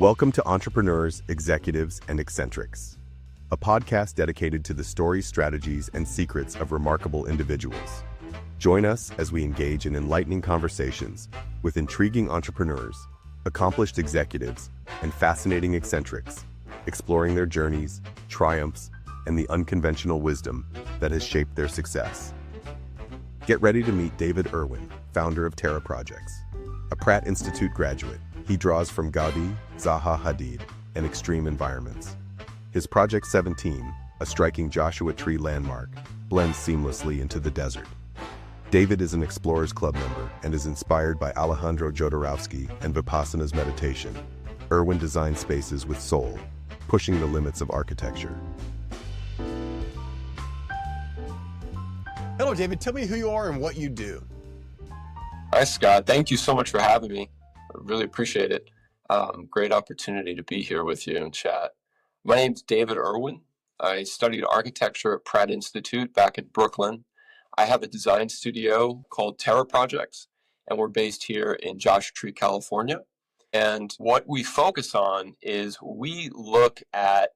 Welcome to Entrepreneurs, Executives, and Eccentrics, a podcast dedicated to the stories, strategies, and secrets of remarkable individuals. Join us as we engage in enlightening conversations with intriguing entrepreneurs, accomplished executives, and fascinating eccentrics, exploring their journeys, triumphs, and the unconventional wisdom that has shaped their success. Get ready to meet David Irwin, founder of Terra Projects. A Pratt Institute graduate, he draws from Gaudi, Zaha Hadid, and extreme environments. His Project 17, a striking Joshua Tree landmark, blends seamlessly into the desert. David is an Explorers Club member and is inspired by Alejandro Jodorowsky and Vipassana's meditation. Irwin designs spaces with soul, pushing the limits of architecture. Hello, David. Tell me who you are and what you do. Hi, Scott. Thank you so much for having me. I really appreciate it. Great opportunity to be here with you and chat. My name's David Irwin. I studied architecture at Pratt Institute back in Brooklyn. I have a design studio called Terra Projects, and we're based here in Joshua Tree, California. And what we focus on is we look at,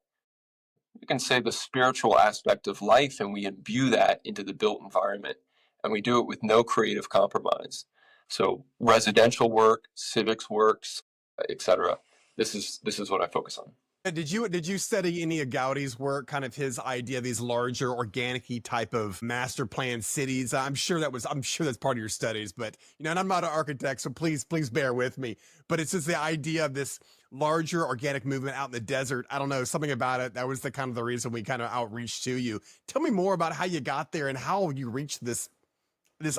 you can say, the spiritual aspect of life, and we imbue that into the built environment. And we do it with no creative compromise. So residential work, civics works, etc. This is what I focus on. Did you study any of Gaudi's work, kind of his idea of these larger organic-y type of master plan cities? I'm sure that's part of your studies, but and I'm not an architect, so please bear with me. But it's just the idea of this larger organic movement out in the desert. I don't know, something about it. That was the kind of the reason we kind of outreached to you. Tell me more about how you got there and how you reached this,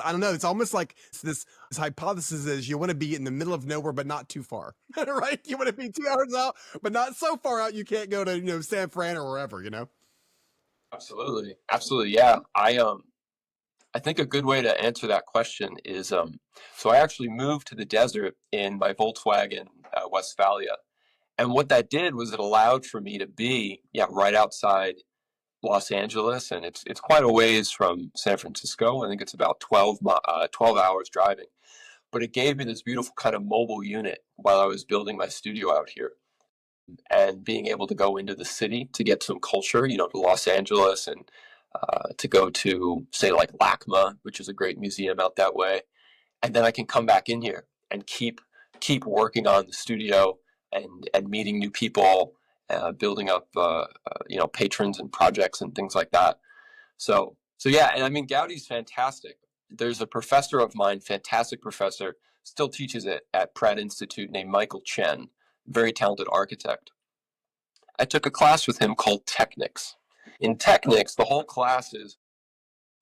I don't know, it's almost like this hypothesis is you want to be in the middle of nowhere, but not too far, right? You want to be 2 hours out, but not so far out you can't go to, San Fran or wherever, Absolutely. Yeah. I think a good way to answer that question is, so I actually moved to the desert in my Volkswagen Westphalia. And what that did was it allowed for me to be, right outside Los Angeles, and it's quite a ways from San Francisco. I think it's about 12 hours driving. But it gave me this beautiful kind of mobile unit while I was building my studio out here. And being able to go into the city to get some culture, to Los Angeles, and to go to, say, like LACMA, which is a great museum out that way. And then I can come back in here and keep working on the studio and meeting new people, building up, patrons and projects and things like that. So yeah, and I mean, Gaudi's fantastic. There's a professor of mine, fantastic professor, still teaches it at Pratt Institute, named Michael Chen, very talented architect. I took a class with him called Technics. In Technics, the whole class is,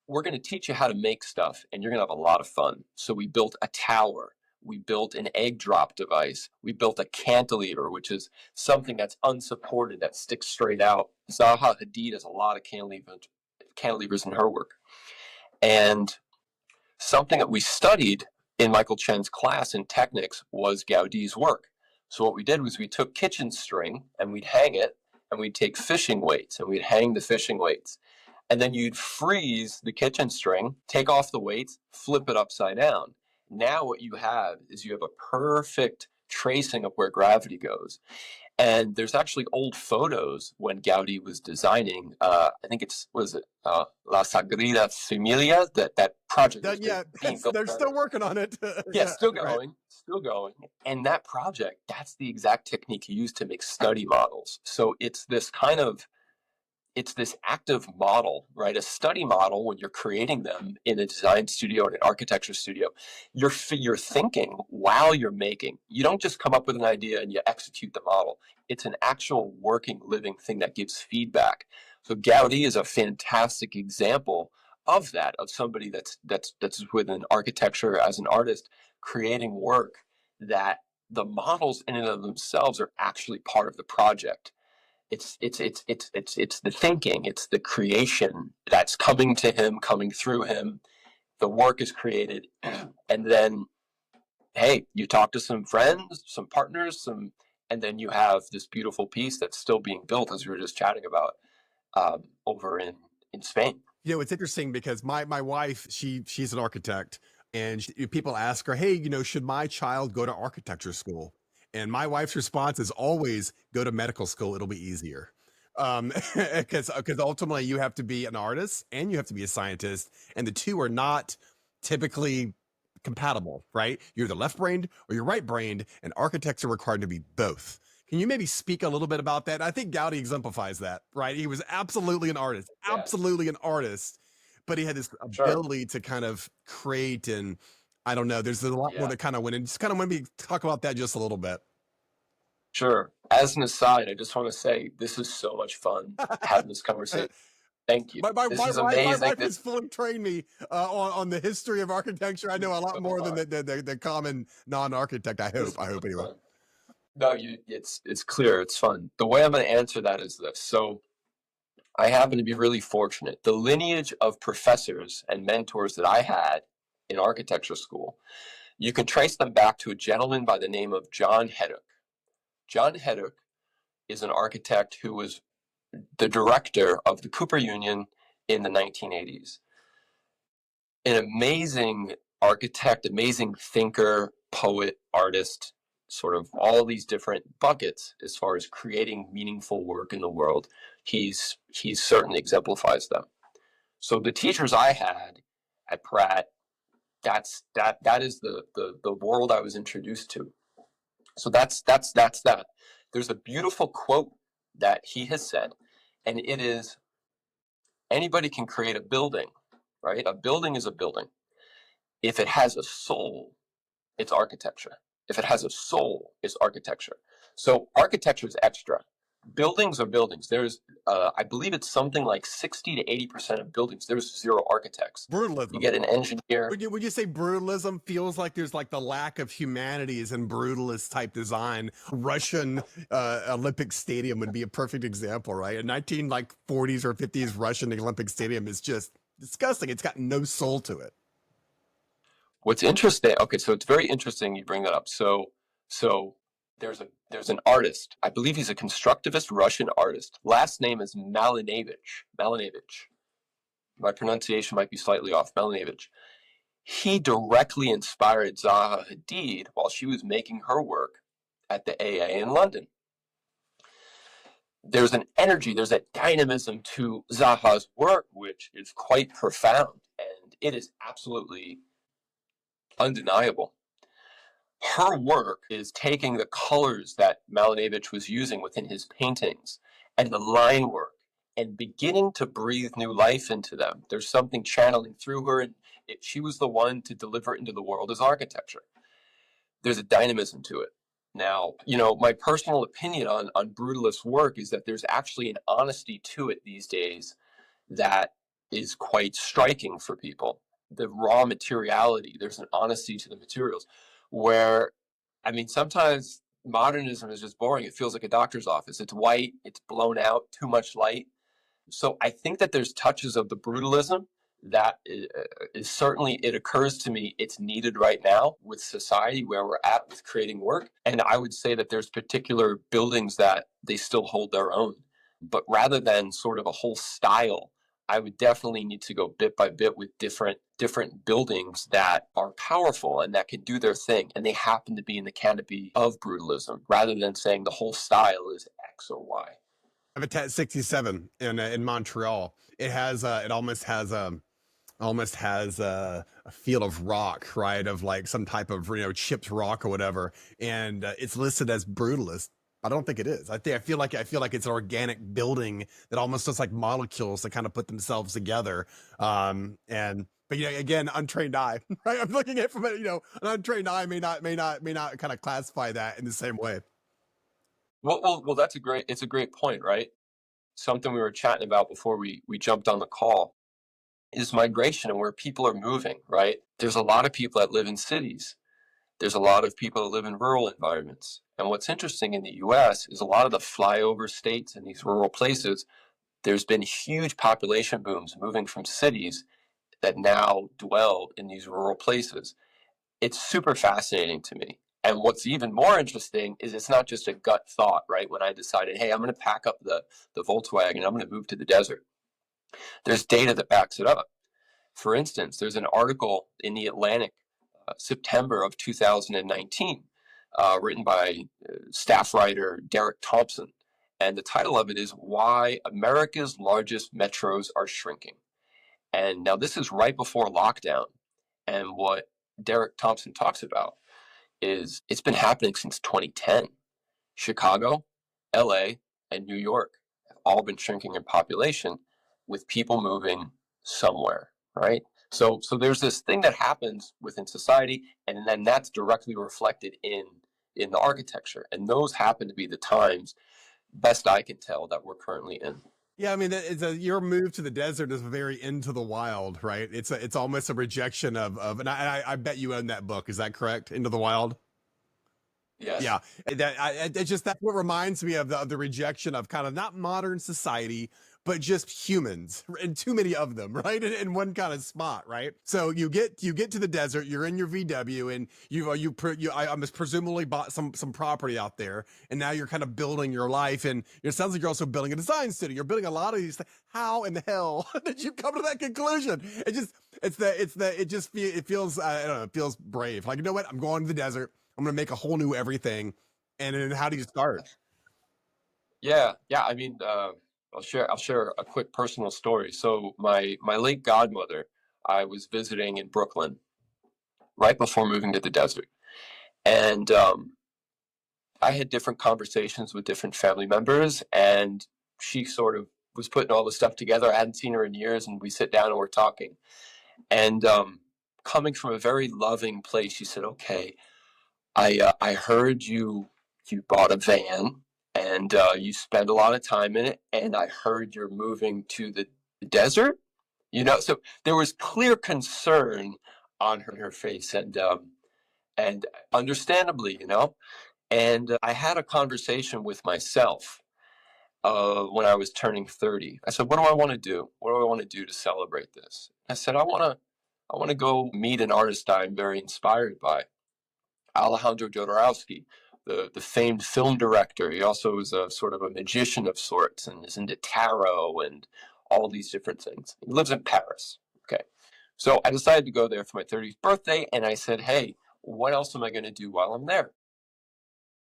we're going to teach you how to make stuff, and you're going to have a lot of fun. So we built a tower. We built an egg drop device. We built a cantilever, which is something that's unsupported, that sticks straight out. Zaha Hadid has a lot of cantilevers in her work. And something that we studied in Michael Chen's class in Technics was Gaudi's work. So what we did was we took kitchen string and we'd hang it, and we'd take fishing weights and we'd hang the fishing weights. And then you'd freeze the kitchen string, take off the weights, flip it upside down. Now what you have is you have a perfect tracing of where gravity goes. And there's actually old photos when Gaudi was designing, I think La Sagrada Familia, that project. They're still working on it. Still going. And that project, that's the exact technique he used to make study models. So it's this active model, right? A study model, when you're creating them in a design studio or an architecture studio, you're thinking while you're making. You don't just come up with an idea and you execute the model. It's an actual working, living thing that gives feedback. So Gaudi is a fantastic example of that, of somebody that's within architecture as an artist, creating work that the models in and of themselves are actually part of the project. It's the thinking, it's the creation that's coming to him, coming through him. The work is created, and then, hey, you talk to some friends, some partners, and then you have this beautiful piece that's still being built, as we were just chatting about, over in Spain. It's interesting because my wife, she's an architect, and people ask her, hey, should my child go to architecture school? And my wife's response is always go to medical school. It'll be easier. Because ultimately you have to be an artist and you have to be a scientist, and the two are not typically compatible, right? You're either left-brained or you're right-brained, and architects are required to be both. Can you maybe speak a little bit about that? I think Gaudi exemplifies that, right? He was Yeah, absolutely an artist, but he had this sure. ability to kind of create, and I don't know, there's a lot more Yeah, that kind of went in. Just kind of want me to talk about that just a little bit. sure. As an aside, I just want to say this is so much fun having this conversation. Thank you. This is My amazing. wife has fully trained me on the history of architecture. I know a lot So more than fun. the common non-architect. I This hope. is I hope so anyway. fun. No, it's clear. It's fun. The way I'm going to answer that is this. So I happen to be really fortunate. The lineage of professors and mentors that I had in architecture school, you can trace them back to a gentleman by the name of John Heddock. John Heddock is an architect who was the director of the Cooper Union in the 1980s. An amazing architect, amazing thinker, poet, artist, sort of all these different buckets as far as creating meaningful work in the world. He certainly exemplifies them. So the teachers I had at Pratt, that is the world I was introduced to. So that's that. There's a beautiful quote that he has said, and it is anybody can create a building, right? A building is a building. If it has a soul, it's architecture. If it has a soul, it's architecture. So architecture is extra. Buildings are buildings. There's, I believe it's something like 60 to 80% of buildings. There's zero architects. You Brutalism. get an engineer. Would you say brutalism feels like there's like the lack of humanities in brutalist type design? Russian Olympic Stadium would be a perfect example, right? A 1940s or 50s Russian Olympic Stadium is just disgusting. It's got no soul to it. What's interesting? Okay, so it's very interesting you bring that up. So there's an artist. I believe he's a constructivist Russian artist. Last name is Malinevich. Malinevich. My pronunciation might be slightly off. Malinevich. He directly inspired Zaha Hadid while she was making her work at the AA in London. There's an energy, there's a dynamism to Zaha's work, which is quite profound, and it is absolutely undeniable. Her work is taking the colors that Malinevich was using within his paintings and the line work and beginning to breathe new life into them. There's something channeling through her, and she was the one to deliver it into the world as architecture. There's a dynamism to it. Now, my personal opinion on brutalist work is that there's actually an honesty to it these days that is quite striking for people. The raw materiality, there's an honesty to the materials where, I mean, sometimes modernism is just boring. It feels like a doctor's office. It's white, it's blown out, too much light. So I think that there's touches of the brutalism that is certainly, it occurs to me, it's needed right now with society where we're at with creating work. And I would say that there's particular buildings that they still hold their own. But rather than sort of a whole style, I would definitely need to go bit by bit with different buildings that are powerful and that can do their thing, and they happen to be in the canopy of brutalism, rather than saying the whole style is X or Y. Habitat 67 in Montreal. It almost has a feel of rock, right? Of like some type of chipped rock or whatever, and it's listed as brutalist. I don't think it is. I feel like it's an organic building that almost looks like molecules that kind of put themselves together. And but again, untrained eye, right? I'm looking at it from an untrained eye may not kind of classify that in the same way. Well, it's a great point, right? Something we were chatting about before we jumped on the call is migration and where people are moving, right? There's a lot of people that live in cities. There's a lot of people that live in rural environments. And what's interesting in the US is a lot of the flyover states and these rural places, there's been huge population booms moving from cities that now dwell in these rural places. It's super fascinating to me. And what's even more interesting is it's not just a gut thought, right? When I decided, hey, I'm going to pack up the Volkswagen, I'm going to move to the desert. There's data that backs it up. For instance, there's an article in the Atlantic, September of 2019. written by staff writer Derek Thompson. And the title of it is Why America's Largest Metros Are Shrinking. And now this is right before lockdown. And what Derek Thompson talks about is it's been happening since 2010. Chicago, LA, and New York have all been shrinking in population with people moving somewhere, right? So there's this thing that happens within society, and then that's directly reflected in the architecture. And those happen to be the times, best I can tell, that we're currently in. Yeah, I mean, your move to the desert is very into the wild, right? It's almost a rejection of and I bet you own that book. Is that correct? Into the Wild. Yes. Yeah, it's just that's what reminds me of the rejection of kind of not modern society, but just humans, and too many of them, right? In one kind of spot, right? So you get to the desert, you're in your VW, and I must presumably bought some property out there, and now you're kind of building your life, and it sounds like you're also building a design studio. You're building a lot of these things. How in the hell did you come to that conclusion? It feels I don't know, it feels brave. Like, you know what? I'm going to the desert. I'm going to make a whole new everything. And then how do you start? Yeah. I mean, I'll share a quick personal story. So my late godmother, I was visiting in Brooklyn right before moving to the desert, and I had different conversations with different family members, and she sort of was putting all the stuff together. I hadn't seen her in years, and we sit down and we're talking. And coming from a very loving place, she said, "Okay, I heard you bought a van and you spend a lot of time in it, and I heard you're moving to the desert." So there was clear concern on her face, and understandably, and I had a conversation with myself when I was turning 30. I said, "What do I want to do? What do I want to do to celebrate this?" I said, I want to go meet an artist I'm very inspired by, Alejandro Jodorowsky, the famed film director. He also is a sort of a magician of sorts and is into tarot and all these different things. He lives in Paris. Okay. So I decided to go there for my 30th birthday, and I said, "Hey, what else am I going to do while I'm there?"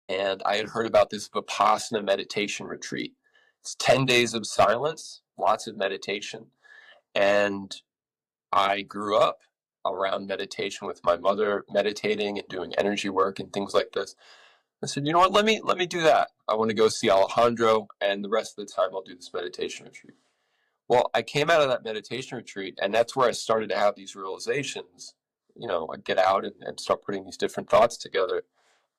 And I had heard about this Vipassana meditation retreat. It's 10 days of silence, lots of meditation. And I grew up around meditation with my mother meditating and doing energy work and things like this. I said, "You know what, let me do that. I want to go see Alejandro, and the rest of the time I'll do this meditation retreat." Well, I came out of that meditation retreat, and that's where I started to have these realizations. I get out and start putting these different thoughts together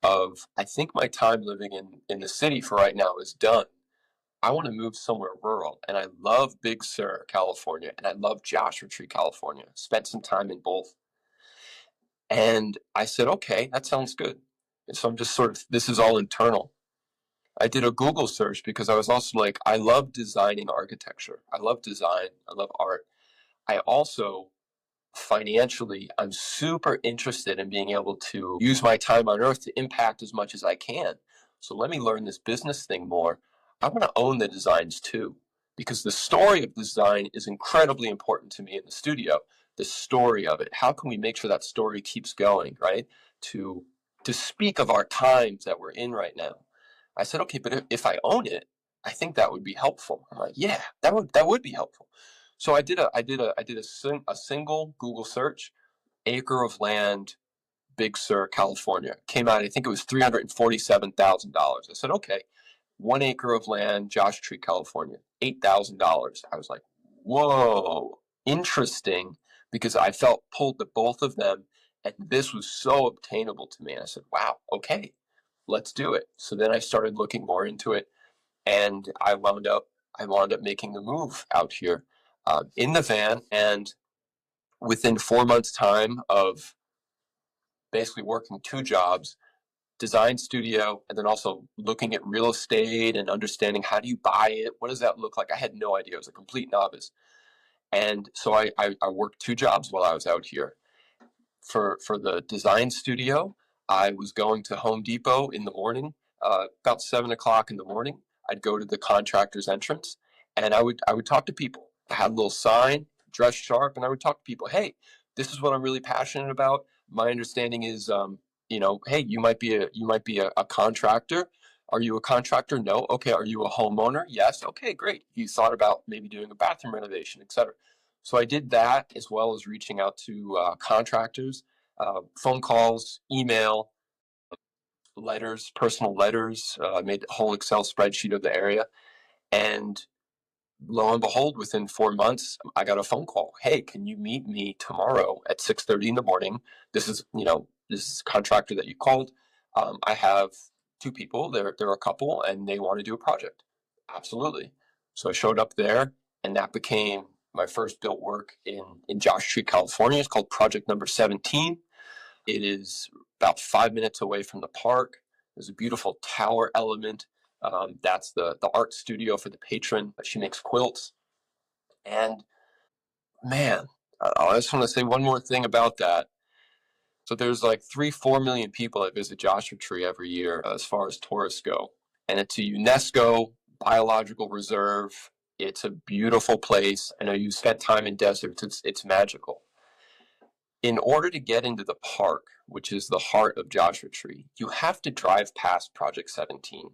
of, I think my time living in the city for right now is done. I want to move somewhere rural. And I love Big Sur, California, and I love Joshua Tree, California. Spent some time in both. And I said, "Okay, that sounds good." And so I'm just this is all internal. I did a Google search because I was also like, I love designing architecture. I love design. I love art. I also, financially, I'm super interested in being able to use my time on earth to impact as much as I can. So let me learn this business thing more. I want to own the designs too, because the story of design is incredibly important to me in the studio. The story of it. How can we make sure that story keeps going, right? To speak of our times that we're in right now. I said, "Okay, but if I own it, I think that would be helpful." I'm like, "Yeah, that would be helpful." So I did a single Google search, acre of land, Big Sur, California. Came out, I think it was $347,000. I said, "Okay, 1 acre of land, Joshua Tree, California, $8,000." I was like, "Whoa, interesting," because I felt pulled to both of them, and this was so obtainable to me. And I said, "Wow, okay, let's do it." So then I started looking more into it, and I wound up making the move out here in the van. And within 4 months' time of basically working 2 jobs, design studio, and then also looking at real estate and understanding, how do you buy it? What does that look like? I had no idea. I was a complete novice. And so I worked 2 jobs while I was out here. For the design studio, I was going to Home Depot in the morning, about 7 o'clock in the morning. I'd go to the contractor's entrance, and I would talk to people. I had a little sign, dress sharp, and I would talk to people. "Hey, this is what I'm really passionate about. My understanding is hey, you might be a contractor. Are you a contractor? No. Okay. Are you a homeowner? Yes. Okay, great. You thought about maybe doing a bathroom renovation, etc. So I did that, as well as reaching out to contractors, phone calls, email, letters, personal letters. I made a whole Excel spreadsheet of the area, and lo and behold, within 4 months, I got a phone call. Hey, can you meet me tomorrow at 6:30 in the morning? This is a contractor that you called. I have two people. They're a couple, and they want to do a project. Absolutely. So I showed up there, and that became my first built work in Joshua Tree, California. It's called Project Number 17. It is about 5 minutes away from the park. There's a beautiful tower element. That's the art studio for the patron. She makes quilts. And man, I just want to say one more thing about that. So there's like 3-4 million people that visit Joshua Tree every year as far as tourists go. And it's a UNESCO biological reserve. It's a beautiful place. I know you spent time in deserts. It's magical. In order to get into the park, which is the heart of Joshua Tree, you have to drive past Project 17.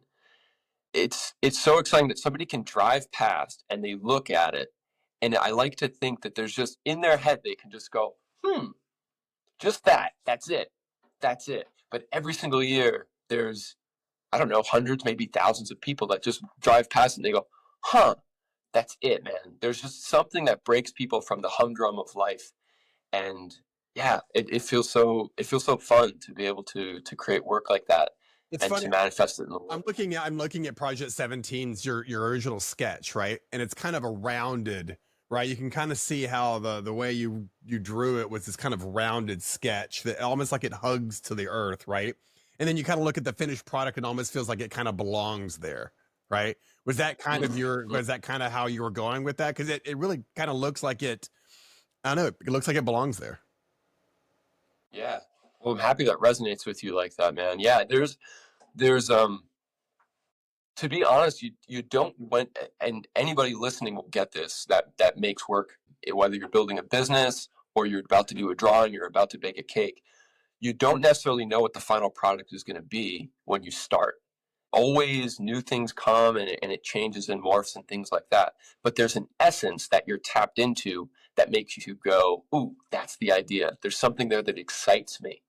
It's so exciting that somebody can drive past and they look at it, and I like to think that there's just in their head they can just go, just that's it. But every single year there's, I don't know, hundreds, maybe thousands of people that just drive past and they go, that's it, man. There's just something that breaks people from the humdrum of life. And yeah, it feels so fun to be able to create work like that It's and funny. to manifest it in the I'm world. looking at Project 17's your original sketch, right? And it's kind of a rounded, right? You can kind of see how the way you drew it was this kind of rounded sketch that almost like it hugs to the earth, right? And then you kind of look at the finished product and almost feels like it kind of belongs there, right? Was that kind of was that kind of how you were going with that? Because it really kind of looks like it, I don't know, it looks like it belongs there. Yeah. Well, I'm happy that resonates with you like that, man. Yeah, there's to be honest, you don't want, and anybody listening will get this, that makes work, whether you're building a business or you're about to do a drawing, you're about to bake a cake. You don't necessarily know what the final product is going to be when you start. Always new things come, and it changes and morphs and things like that. But there's an essence that you're tapped into that makes you go, ooh, that's the idea. There's something there that excites me.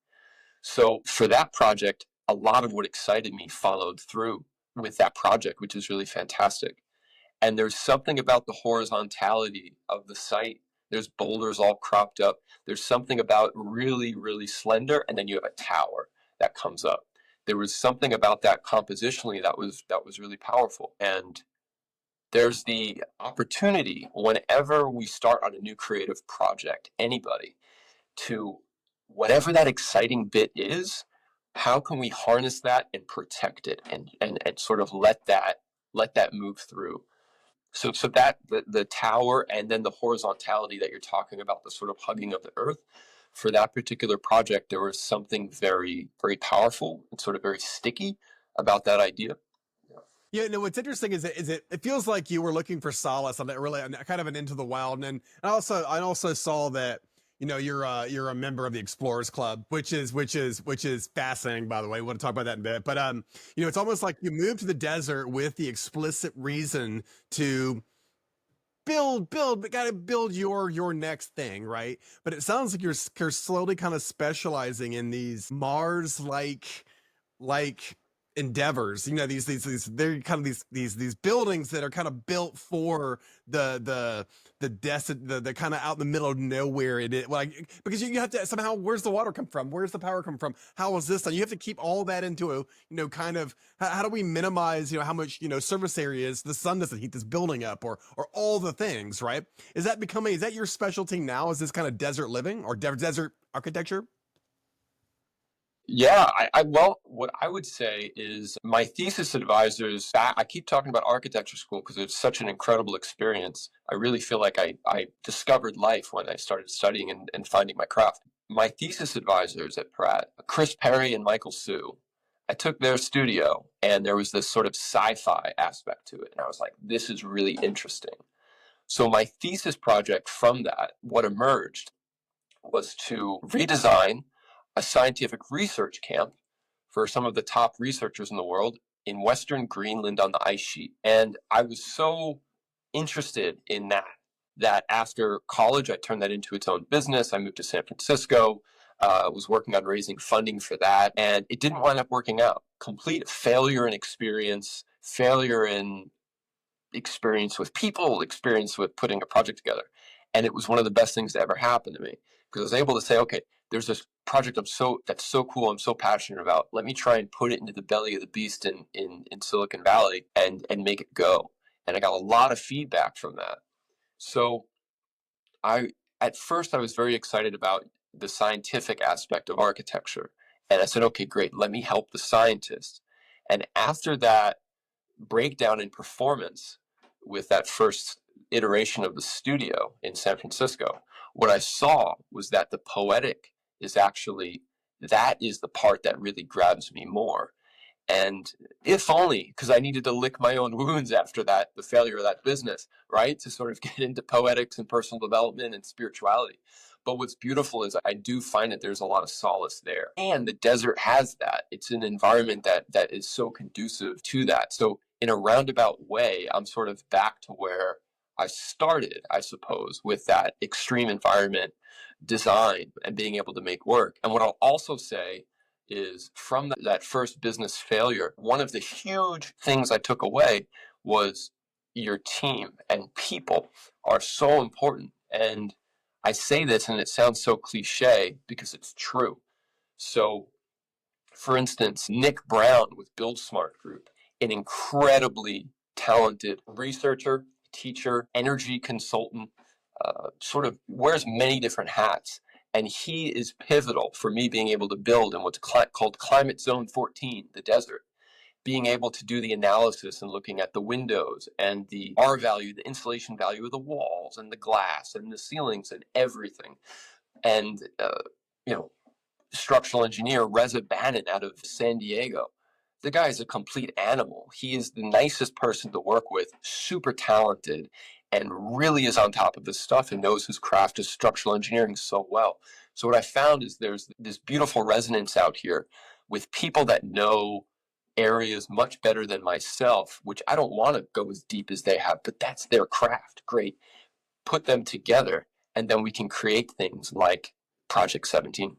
So for that project, a lot of what excited me followed through with that project, which is really fantastic. And there's something about the horizontality of the site. There's boulders all cropped up. There's something about really, really slender, and then you have a tower that comes up. There was something about that compositionally that was really powerful. And there's the opportunity whenever we start on a new creative project, anybody, to whatever that exciting bit is, how can we harness that and protect it and sort of let that move through. So that the tower and then the horizontality that you're talking about, the sort of hugging of the earth, for that particular project, there was something very, very powerful and sort of very sticky about that idea. Yeah, no. What's interesting is it feels like you were looking for solace on that, really kind of an Into the Wild, and I also saw that you're a member of the Explorers Club, which is fascinating. By the way, we want to talk about that in a bit, but it's almost like you moved to the desert with the explicit reason to but gotta build your next thing, right? But it sounds like you're slowly kind of specializing in these Mars like endeavors, these they're kind of these buildings that are kind of built for the kind of out in the middle of nowhere, it is like, because you have to somehow, where's the water come from, where's the power come from, how is this done, you have to keep all that into a kind of, how do we minimize how much surface area is, the sun doesn't heat this building up, or all the things, right? Is that your specialty now, is this kind of desert living or desert architecture? Yeah, well, what I would say is my thesis advisors, I keep talking about architecture school because it's such an incredible experience. I really feel like I discovered life when I started studying and finding my craft. My thesis advisors at Pratt, Chris Perry and Michael Sue, I took their studio and there was this sort of sci-fi aspect to it. And I was like, this is really interesting. So my thesis project from that, what emerged was to redesign a scientific research camp for some of the top researchers in the world in Western Greenland on the ice sheet. And I was so interested in that after college, I turned that into its own business. I moved to San Francisco, was working on raising funding for that, and it didn't wind up working out. Complete failure in experience, failure in experience with people, experience with putting a project together. And it was one of the best things that ever happened to me, because I was able to say, okay, there's this project that's so cool, I'm so passionate about. Let me try and put it into the belly of the beast in Silicon Valley and make it go. And I got a lot of feedback from that. So at first I was very excited about the scientific aspect of architecture. And I said, okay, great, let me help the scientists. And after that breakdown in performance with that first iteration of the studio in San Francisco, what I saw was that the poetic is actually, that is the part that really grabs me more. And if only because I needed to lick my own wounds after that, the failure of that business, right? To sort of get into poetics and personal development and spirituality. But what's beautiful is I do find that there's a lot of solace there. And the desert has that. It's an environment that is so conducive to that. So in a roundabout way, I'm sort of back to where I started, I suppose, with that extreme environment design and being able to make work. And what I'll also say is from that first business failure, one of the huge things I took away was your team, and people are so important. And I say this and it sounds so cliche because it's true. So, for instance, Nick Brown with Build Smart Group, an incredibly talented researcher, teacher, energy consultant, sort of wears many different hats. And he is pivotal for me being able to build in what's called Climate Zone 14, the desert. Being able to do the analysis and looking at the windows and the R value, the insulation value of the walls and the glass and the ceilings and everything. And, you know, structural engineer Reza Bannon out of San Diego. The guy is a complete animal. He is the nicest person to work with, super talented, and really is on top of this stuff and knows his craft of structural engineering so well. So what I found is there's this beautiful resonance out here with people that know areas much better than myself, which I don't want to go as deep as they have, but that's their craft. Great. Put them together, and then we can create things like Project 17.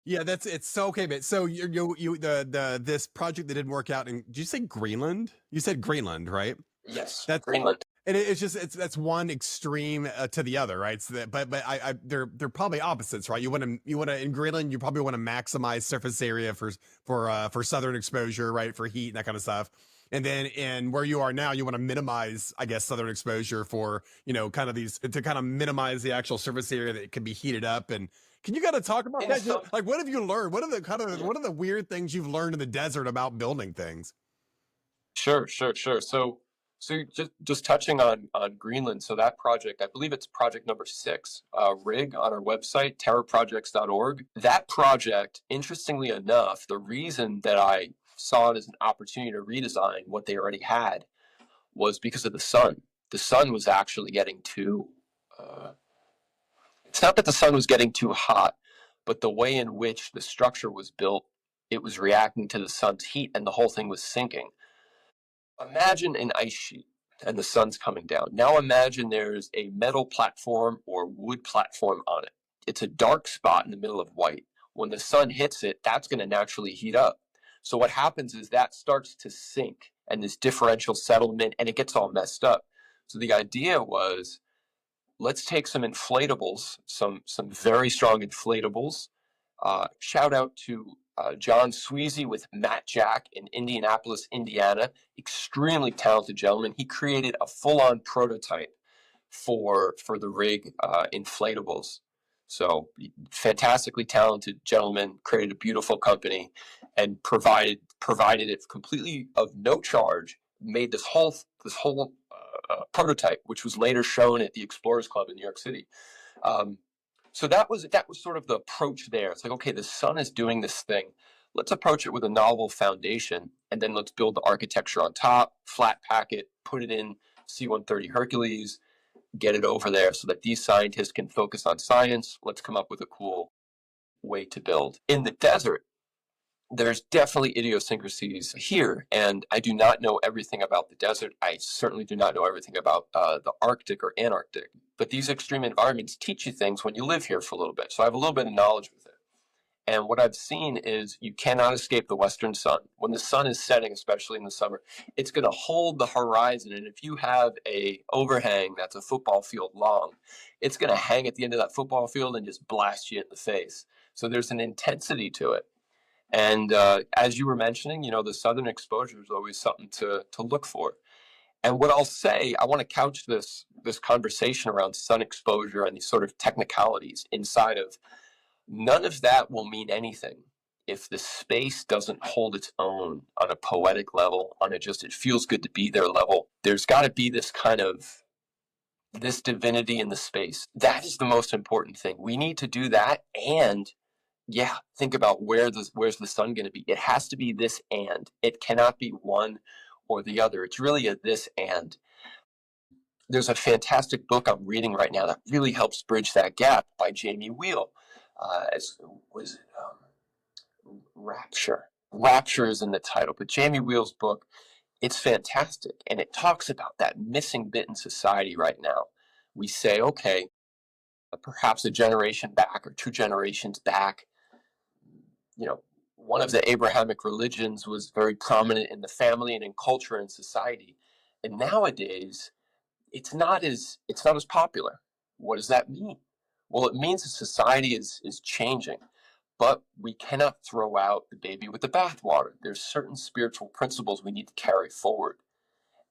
Yeah, it's so okay, but so the this project that didn't work out in, did you say Greenland? You said Greenland, right? Yes, That's Greenland. and it's just that's one extreme to the other, right? So that, but they're probably opposites, right? You want to in Greenland, you probably want to maximize surface area for southern exposure, right? For heat and that kind of stuff. And then in where you are now, you want to minimize, I guess, southern exposure for, kind of these to kind of minimize the actual surface area that can be heated up. And can you kind of talk about that? Just, like, what have you learned? What are what are the weird things you've learned in the desert about building things? Sure. So just touching on Greenland. So that project, I believe it's project number 6, rig on our website, terraprojects.org. That project, interestingly enough, the reason that I saw it as an opportunity to redesign what they already had was because of the sun. The sun was actually getting too. It's not that the sun was getting too hot, but the way in which the structure was built, it was reacting to the sun's heat, and the whole thing was sinking. Imagine an ice sheet and the sun's coming down. Now imagine there's a metal platform or wood platform on it. It's a dark spot in the middle of white. When the sun hits it, that's going to naturally heat up. So what happens is that starts to sink and this differential settlement, and it gets all messed up. So the idea was, let's take some inflatables, some very strong inflatables. Shout out to John Sweezy with Matt Jack in Indianapolis, Indiana. Extremely talented gentleman. He created a full-on prototype for the rig inflatables. So fantastically talented gentleman, created a beautiful company, and provided it completely of no charge. Made this whole prototype, which was later shown at the Explorers Club in New York City. So that was sort of the approach there. It's like, okay, the sun is doing this thing. Let's approach it with a novel foundation, and then let's build the architecture on top, flat pack it, put it in C-130 Hercules, get it over there so that these scientists can focus on science. Let's come up with a cool way to build. In the desert, there's definitely idiosyncrasies here, and I do not know everything about the desert. I certainly do not know everything about the Arctic or Antarctic, but these extreme environments teach you things when you live here for a little bit. So I have a little bit of knowledge with it. And what I've seen is you cannot escape the western sun. When the sun is setting, especially in the summer, it's going to hold the horizon. And if you have a overhang that's a football field long, it's going to hang at the end of that football field and just blast you in the face. So there's an intensity to it. And as you were mentioning, the southern exposure is always something to look for. And what I'll say, I want to couch this conversation around sun exposure and these sort of technicalities inside of none of that will mean anything if the space doesn't hold its own on a poetic level, on a just it feels good to be there level. There's got to be this divinity in the space. That is the most important thing. We need to do that, and think about where's the sun going to be. It has to be this and. It cannot be one or the other. It's really a this and. There's a fantastic book I'm reading right now that really helps bridge that gap by Jamie Wheel. Rapture. Rapture is in the title, but Jamie Wheel's book, it's fantastic, and it talks about that missing bit in society right now. We say, okay, perhaps a generation back or two generations back, one of the Abrahamic religions was very prominent in the family and in culture and society. And nowadays, it's not as popular. What does that mean? Well, it means that society is changing, but we cannot throw out the baby with the bathwater. There's certain spiritual principles we need to carry forward.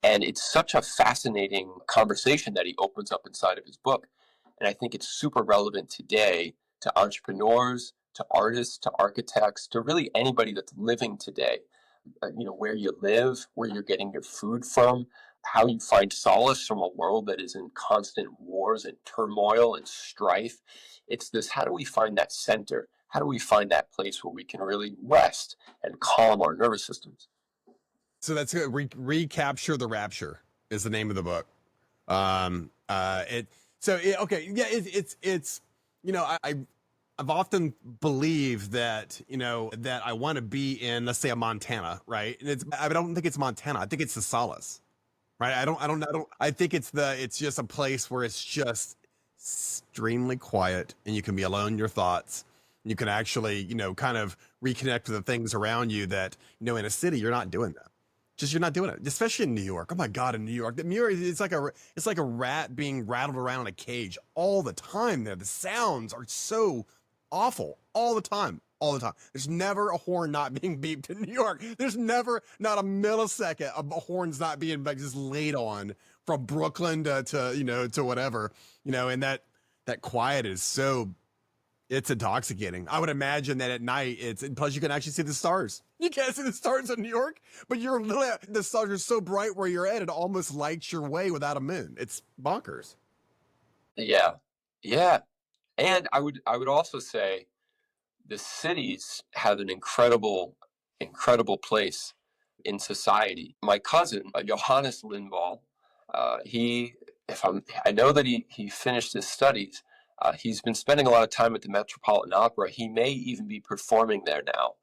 And it's such a fascinating conversation that he opens up inside of his book. And I think it's super relevant today to entrepreneurs, to artists, to architects, to really anybody that's living today. Where you live, where you're getting your food from, how you find solace from a world that is in constant wars and turmoil and strife. It's this, how do we find that center? How do we find that place where we can really rest and calm our nervous systems? So that's good. Recapture the Rapture is the name of the book. I've often believed that, that I want to be in, let's say, a Montana, right? And I don't think it's Montana. I think it's the solace, right? I think it's just a place where it's just extremely quiet and you can be alone in your thoughts. You can actually, kind of reconnect with the things around you that, in a city, you're not doing that. You're not doing it, especially in New York. Oh my God, in New York, it's like a rat being rattled around in a cage all the time. There, the sounds are so awful all the time. There's never a horn not being beeped in New York. There's never not a millisecond of horns not being just laid on from Brooklyn to whatever, and that quiet is so. It's intoxicating. I would imagine that at night, plus you can actually see the stars. You can't see the stars in New York, but the stars are so bright where you're at, it almost lights your way without a moon. It's bonkers. Yeah. And I would also say the cities have an incredible place in society. My cousin, Johannes Lindvall, I know that he finished his studies. He's been spending a lot of time at the Metropolitan Opera. He may even be performing there now.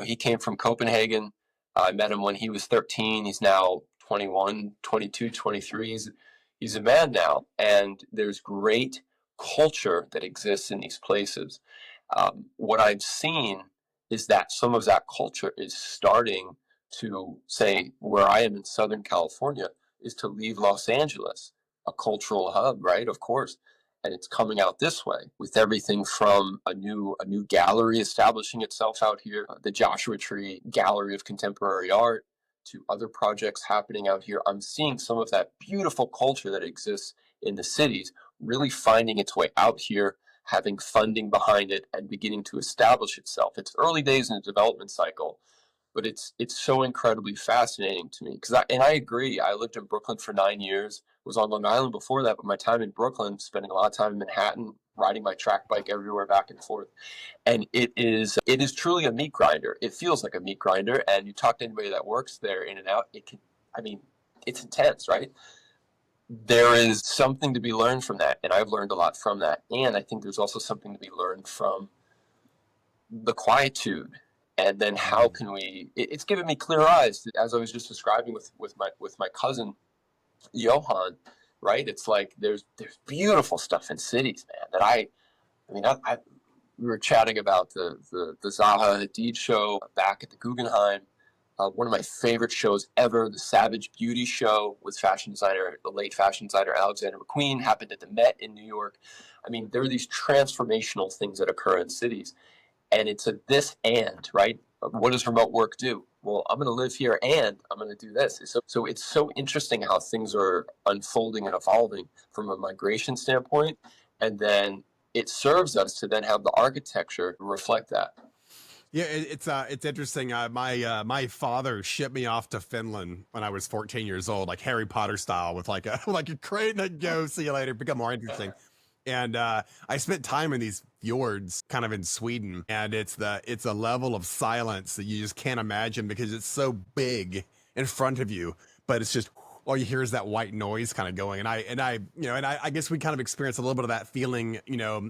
He came from Copenhagen. I met him when he was 13. He's now 21, 22, 23. He's a man now. And there's great culture that exists in these places. What I've seen is that some of that culture is starting to, say, where I am in Southern California, is to leave Los Angeles, a cultural hub, right? Of course. And it's coming out this way with everything from a new gallery establishing itself out here, the Joshua Tree Gallery of Contemporary Art, to other projects happening out here. I'm seeing some of that beautiful culture that exists in the cities really finding its way out here, having funding behind it, and beginning to establish itself. It's early days in the development cycle, but it's so incredibly fascinating to me. And I agree. I lived in Brooklyn for 9 years. Was on Long Island before that, but my time in Brooklyn, spending a lot of time in Manhattan, riding my track bike everywhere back and forth. And it is truly a meat grinder. It feels like a meat grinder. And you talk to anybody that works there in and out, it's intense, right? There is something to be learned from that. And I've learned a lot from that. And I think there's also something to be learned from the quietude, and then how can it's given me clear eyes, as I was just describing with my cousin Johan, right? It's like there's beautiful stuff in cities, man, that I we were chatting about the Zaha Hadid show back at the Guggenheim. One of my favorite shows ever, the Savage Beauty show with the late fashion designer Alexander McQueen, happened at the Met in New York. I mean, there are these transformational things that occur in cities, and it's a this and, right? What does remote work do? Well, I'm going to live here and I'm going to do this. So it's so interesting how things are unfolding and evolving from a migration standpoint, and then it serves us to then have the architecture reflect that. Yeah, it's interesting. My father shipped me off to Finland when I was 14 years old, like Harry Potter style, with like a like a crate and a go. See you later. Become more interesting. And I spent time in these fjords, kind of in Sweden, and it's a level of silence that you just can't imagine because it's so big in front of you, but it's just all you hear is that white noise kind of going. And I guess we kind of experienced a little bit of that feeling,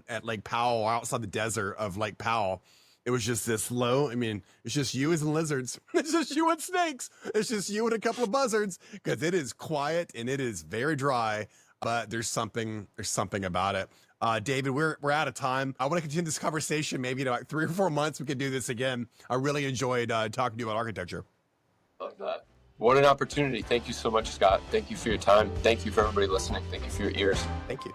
at Lake Powell, outside the desert of Lake Powell. It was just this low. I mean, it's just you and lizards. It's just you and snakes. It's just you and a couple of buzzards, because it is quiet and it is very dry. But there's something about it. David, we're out of time. I want to continue this conversation. Maybe in like 3 or 4 months we could do this again. I really enjoyed talking to you about architecture. Love that. What an opportunity. Thank you so much, Scott. Thank you for your time. Thank you for everybody listening. Thank you for your ears. Thank you.